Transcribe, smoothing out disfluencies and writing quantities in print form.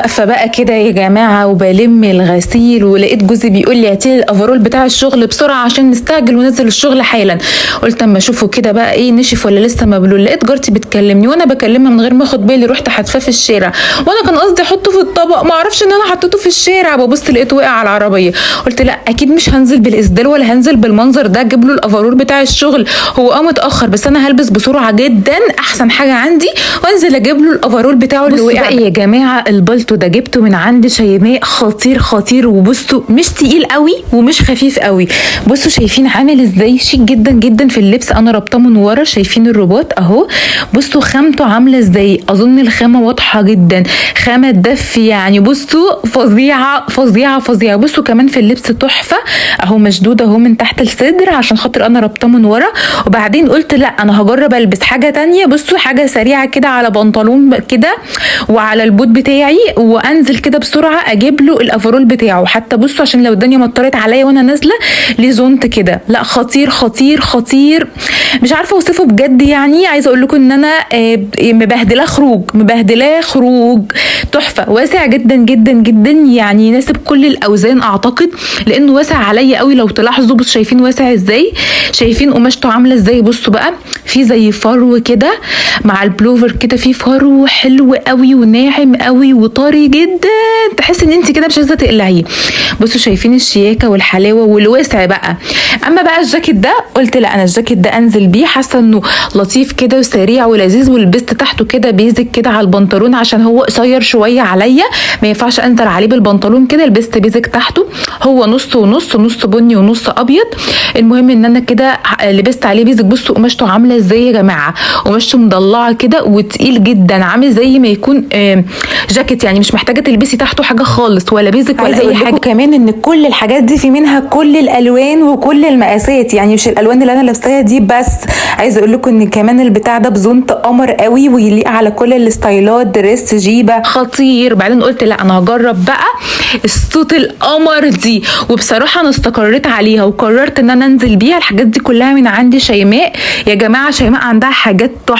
واقفه بقى كده يا جماعه وبلم الغسيل، ولقيت جوزي بيقول لي هاتي لي الافرول بتاع الشغل بسرعه عشان نستعجل وننزل الشغل حالا. قلت اما اشوفه كده بقى ايه نشف ولا لسه مبلول. لقيت جارتي بتكلمني وانا بكلمها من غير ما اخد بالي، رحت حاتفاه في الشارع، وانا كان قصدي احطه في الطبق، ما اعرفش ان انا حطيته في الشارع. ببص لقيته وقع على العربيه. قلت لا اكيد مش هنزل بالاسدال ولا هنزل بالمنظر ده اجيب له الافرول بتاع الشغل، هو متاخر، بس انا هلبس بسرعه جدا احسن حاجه عندي وانزل اجيب له الافرول بتاعه اللي وقع. يا جماعه البلطو ده جبته من عند شيماء، خطير خطير، وبصوا مش تقيل قوي ومش خفيف قوي. بصوا شايفين عامل ازاي شيك جدا جدا في اللبس، انا رابطاه من ورا، شايفين الرباط اهو. بصوا خامته عامله ازاي، اظن الخامه واضحه جدا، خامه دفي يعني، بصوا فظيعه فظيعه فظيعه. بصوا كمان في اللبس تحفه اهو، مشدود اهو من تحت الصدر عشان خاطر انا رابطاه من ورا. وبعدين قلت لا انا هجرب البس حاجه تانية. بصوا حاجه سريعه كده على بنطلون كده وعلى البوت بتاعي، وانزل كده بسرعه اجيب له الافرول بتاعه. حتى بصوا عشان لو الدنيا مطرت عليا وانا نازله ليه زونت كده، لا خطير خطير خطير، مش عارفه اوصفه بجد. يعني عايزه اقول لكم ان انا مبهدلاه خروج، مبهدلاه خروج، تحفه، واسع جدا جدا جدا، يعني يناسب كل الاوزان اعتقد، لانه واسع عليا قوي. لو تلاحظوا بصوا شايفين واسع ازاي، شايفين قماشته عامله ازاي. بصوا بقى في زي فرو كده مع البلوفر كده، في فرو حلو قوي وناعم قوي وطري جدا، تحس ان انت كده مش عايزه تقلعيه. بصوا شايفين الشياكه والحلاوه والوسع بقى. اما بقى الجاكيت ده قلت لا انا الجاكيت ده انزل بيه، حاسه انه لطيف كده وسريع ولذيذ، ولبست تحته كده بيزك كده على البنطلون عشان هو قصير شويه عليا، ما ينفعش انزل عليه بالبنطلون كده، لبست بيزك تحته، هو نص ونص، نص بني ونص ابيض. المهم ان انا كده لبست عليه بيزك. بصوا قماشته عامله ازاي يا جماعه، قماشته مضلعه كده وتقيل جدا، عامل زي ما يكون جاكيت، يعني مش محتاجه تلبسي تحته حاجه خالص ولا بيزك ولا اي حاجه. كمان ان كل الحاجات دي في منها كل الالوان وكل المقاسات، يعني مش الالوان اللي انا لابساها دي بس. عايزه اقول لكم ان كمان البتاع ده بزونت قمر قوي ويليق على كل الستايلات، دريس، جيبه، خطير. بعدين قلت لا انا هجرب بقى الصوت القمر دي، وبصراحه انا استقريت عليها وقررت ان انا انزل بيها. الحاجات دي كلها من عند شيماء يا جماعه، شيماء عندها حاجات تحفه.